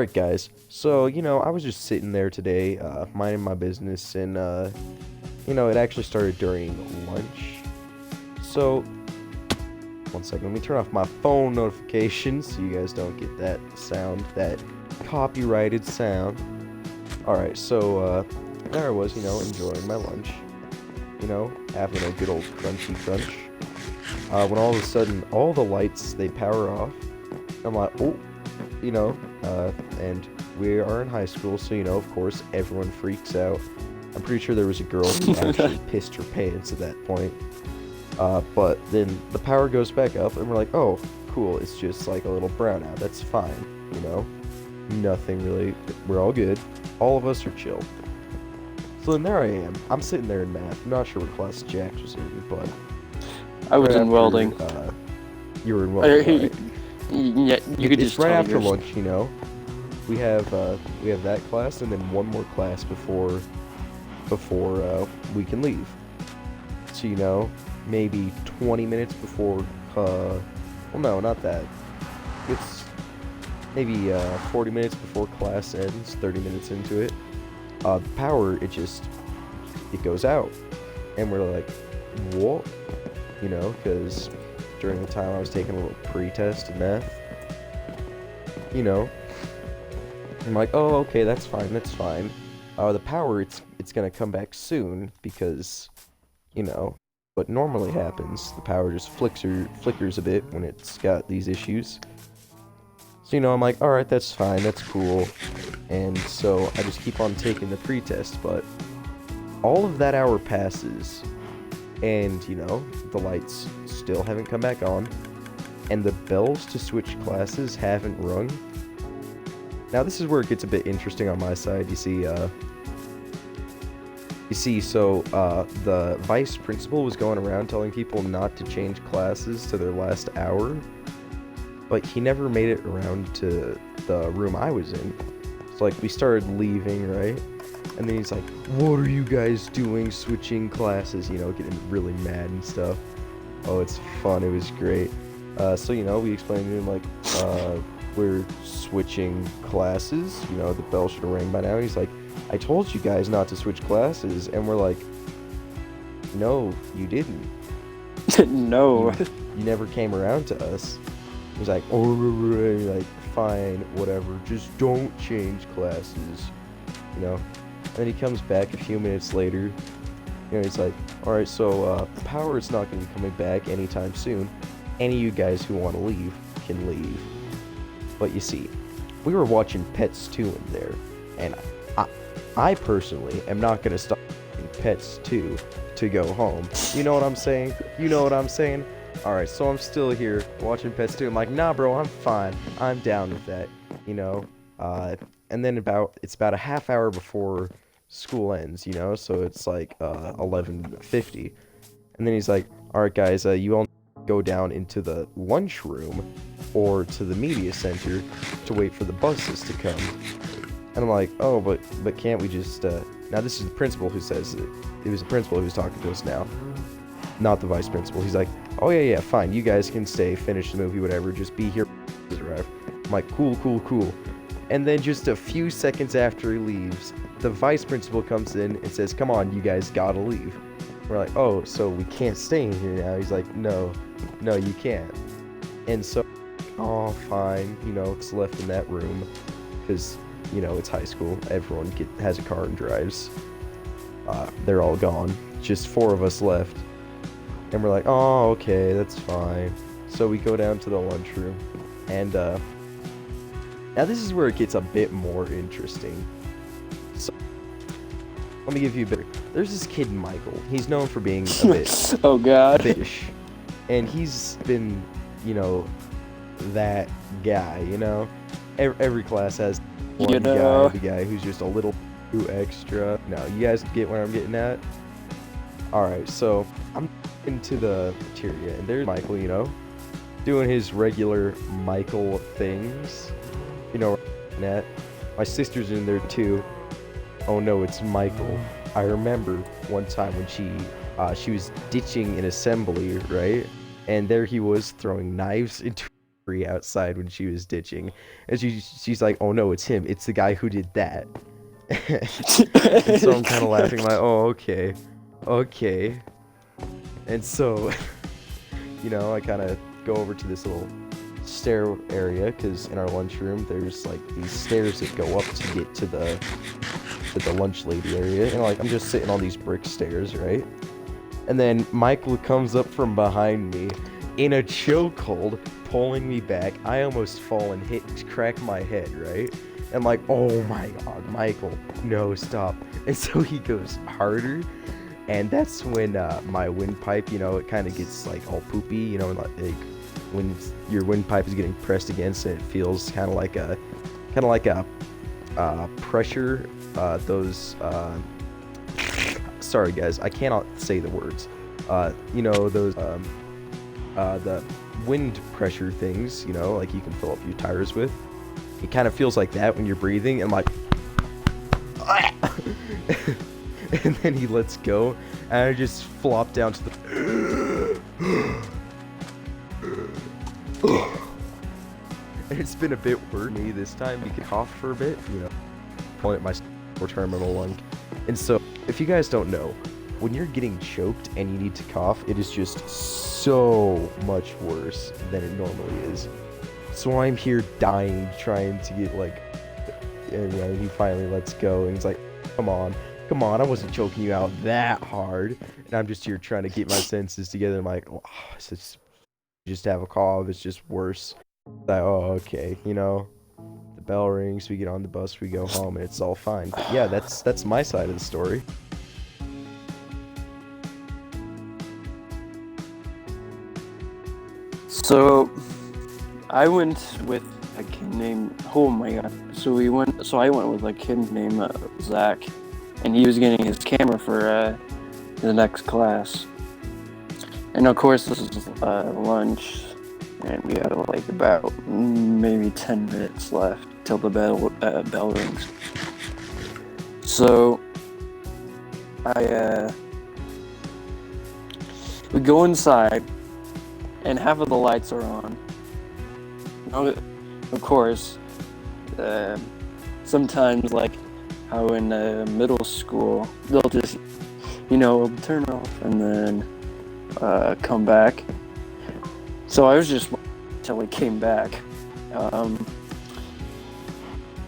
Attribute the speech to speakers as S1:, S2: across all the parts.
S1: Alright guys, so, I was just sitting there today, minding my business, and, it actually started during lunch. So, one second, let me turn off my phone notifications so you guys don't get that sound, that copyrighted sound. Alright, so, there I was, enjoying my lunch, having a good old crunchy crunch. When all of a sudden, all the lights, they power off. I'm like, oh, and we are in high school, so, of course, everyone freaks out. I'm pretty sure there was a girl who actually pissed her pants at that point. But then the power goes back up, and we're like, oh, cool, it's just like a little brownout, that's fine, Nothing really, we're all good. All of us are chill. So then there I am. I'm sitting there in math. I'm not sure what class Jax was in, but...
S2: I was in welding.
S1: You were in welding, right?
S2: Yeah, you could just
S1: right
S2: tell
S1: after
S2: yours.
S1: lunch, we have that class and then one more class before we can leave. So maybe 20 minutes before well, no, not that. It's maybe 40 minutes before class ends, 30 minutes into it. The power, it goes out, and we're like, what? Because during the time I was taking a little pre-test in math, I'm like, oh, okay, that's fine, the power, it's gonna come back soon, because, what normally happens, the power just flickers a bit when it's got these issues. So, I'm like, alright, that's fine, that's cool, and so I just keep on taking the pre-test, but all of that hour passes, and, the lights still haven't come back on, and the bells to switch classes haven't rung. Now this is where it gets a bit interesting on my side. You see, the vice principal was going around telling people not to change classes to their last hour, but he never made it around to the room I was in. So, we started leaving, right? And then he's like, what are you guys doing switching classes? Getting really mad and stuff. Oh, it's fun. It was great. So, we explained to him, we're switching classes. The bell should have rang by now. He's like, I told you guys not to switch classes. And we're like, no, you didn't.
S2: No.
S1: You never came around to us. He's like, oh, fine, whatever. Just don't change classes. And then he comes back a few minutes later. He's like, alright, so, power is not going to be coming back anytime soon. Any of you guys who want to leave can leave. But you see, we were watching Pets 2 in there, and I personally am not going to stop watching Pets 2 to go home. You know what I'm saying? Alright, so I'm still here watching Pets 2. I'm like, nah, bro, I'm fine. I'm down with that, and then it's about a half hour before school ends, so it's like 11:50. And then he's like, alright guys, you all go down into the lunchroom or to the media center to wait for the buses to come. And I'm like, oh, but can't we just now this is the principal who says it was the principal who's talking to us now, not the vice principal. He's like, oh yeah, fine, you guys can stay, finish the movie, whatever, just be here. I'm like, cool. And then just a few seconds after he leaves, the vice principal comes in and says, come on, you guys gotta leave. We're like, oh, so we can't stay in here now? He's like, no, you can't. And so, oh, fine, it's left in that room, because, it's high school, everyone has a car and drives. They're all gone, just 4 of us left. And we're like, oh, okay, that's fine. So we go down to the lunchroom, and, now this is where it gets a bit more interesting. So, let me give you a bit. There's this kid, Michael. He's known for being a bit...
S2: Oh, God.
S1: ...bitch. And he's been, that guy, Every class has one guy, the guy who's just a little too extra. No, you guys get where I'm getting at? Alright, so, I'm into the materia, and there's Michael, doing his regular Michael things. Net. My sister's in there too. Oh no, it's Michael. I remember one time when she was ditching an assembly, right? And there he was throwing knives into free outside when she was ditching, and she's like, "Oh no, it's him. It's the guy who did that." And so I'm kind of laughing, like, "Oh, okay, okay." And so, I kind of go over to this little stair area because in our lunchroom there's like these stairs that go up to get to the lunch lady area, and like I'm just sitting on these brick stairs, right? And then Michael comes up from behind me in a chokehold, pulling me back. I almost fall and crack my head, right? And like, oh my god, Michael, no, stop. And so he goes harder, and that's when my windpipe, it kind of gets like all poopy, like when your windpipe is getting pressed against it, it feels kind of like a pressure. Sorry guys, I cannot say the words. Those the wind pressure things, like you can fill up your tires with. It kind of feels like that when you're breathing, and like, and then he lets go, and I just flop down to the. And it's been a bit worse for me this time. You could cough for a bit, pulling at my terminal lung. And so, if you guys don't know, when you're getting choked and you need to cough, it is just so much worse than it normally is. So I'm here dying, trying to get and he finally lets go, and he's like, come on, I wasn't choking you out that hard. And I'm just here trying to get my senses together. I'm like, oh, just have a cough, it's just worse. Like, oh, okay, the bell rings, we get on the bus, we go home, and it's all fine. But yeah, that's my side of the story.
S2: So, I went with a kid named. Oh my god! So I went with a kid named Zach, and he was getting his camera for the next class. And of course, this is lunch, and we had about maybe 10 minutes left till the bell rings. So we go inside, and half of the lights are on. Of course, sometimes like how in middle school they'll just turn off and then come back. So I was just waiting until he came back.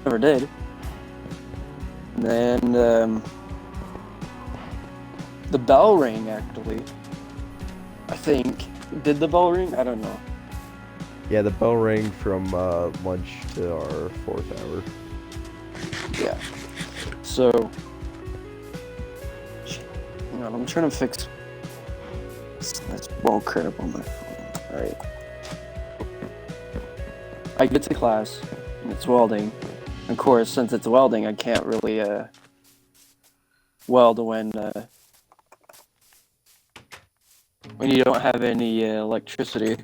S2: Never did. And then the bell rang, actually. I think. Did the bell ring? I don't know.
S1: Yeah, the bell rang from lunch to our 4th hour.
S2: Yeah. So, I'm trying to fix. That's well crap on my phone. Alright. I get to class, and it's welding. Of course, since it's welding, I can't really weld when you don't have any electricity.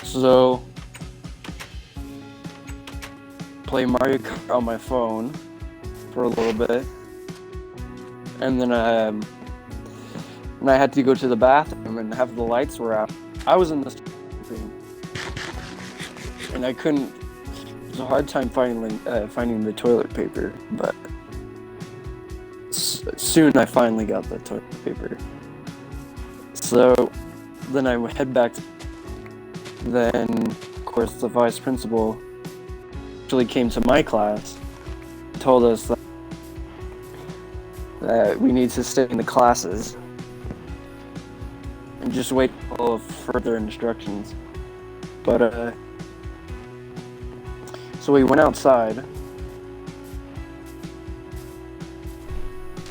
S2: So, play Mario Kart on my phone for a little bit, and then when I had to go to the bathroom and half the lights were out, I was in this room, and I couldn't. It was a hard time finding the toilet paper, but soon I finally got the toilet paper. So then I head back. Then, of course, the vice principal actually came to my class, told us that we need to stay in the classes and just wait for further instructions. But so we went outside.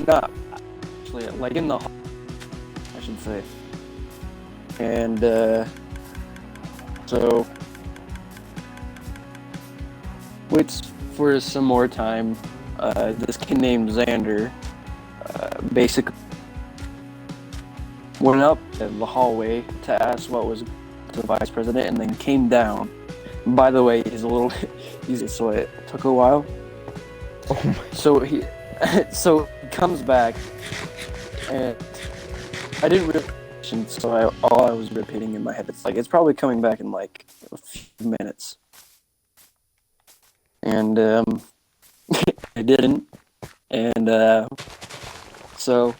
S2: Not actually, like in the hall, I should say. And so waits for some more time. This kid named Xander basically went up in the hallway to ask what was the vice president, and then came down. By the way, he's a little easy, so it took a while.
S1: Oh my.
S2: So he comes back, and I didn't really notifications, so all I was repeating in my head, it's probably coming back in like a few minutes. And it didn't. And so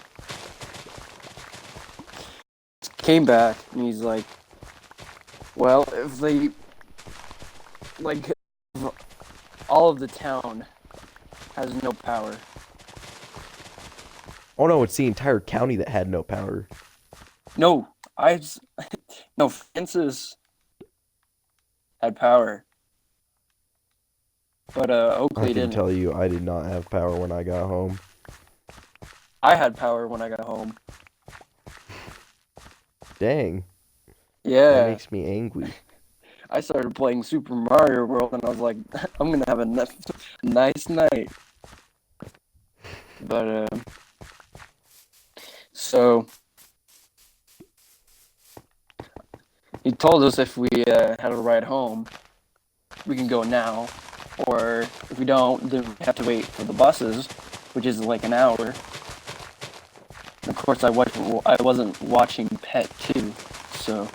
S2: came back, and he's like, well, if they, like, all of the town has no power.
S1: Oh no, it's the entire county that had no power.
S2: No, no, Francis had power. But Oakley
S1: I can
S2: didn't.
S1: tell you, I did not have power when I got home.
S2: I had power when I got home.
S1: Dang, that
S2: Yeah.
S1: makes me angry.
S2: I started playing Super Mario World, and I was like, I'm gonna have a nice night. But so he told us if we had a ride home, we can go now, or if we don't, then we have to wait for the buses, which is like an hour. And of course, I wasn't watching Pet 2, so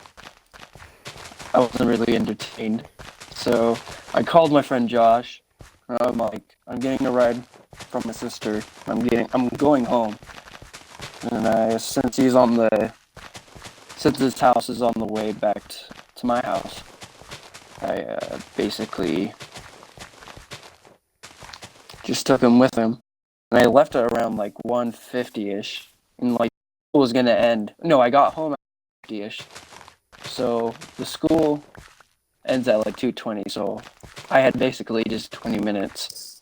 S2: I wasn't really entertained. So I called my friend Josh, and I'm like, I'm getting a ride from my sister. I'm going home. And since his house is on the way back to my house, I basically just took him with him. And I left at around like 1:50ish, and like school was gonna end. No, I got home at 1:50ish. So the school ends at like 2:20. So I had basically just 20 minutes.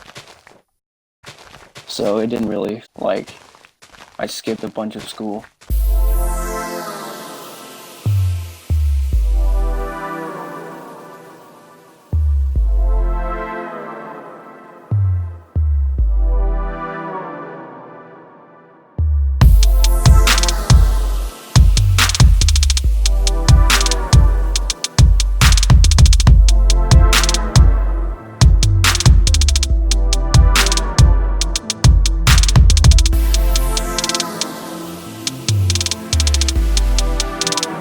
S2: So it didn't really I skipped a bunch of school.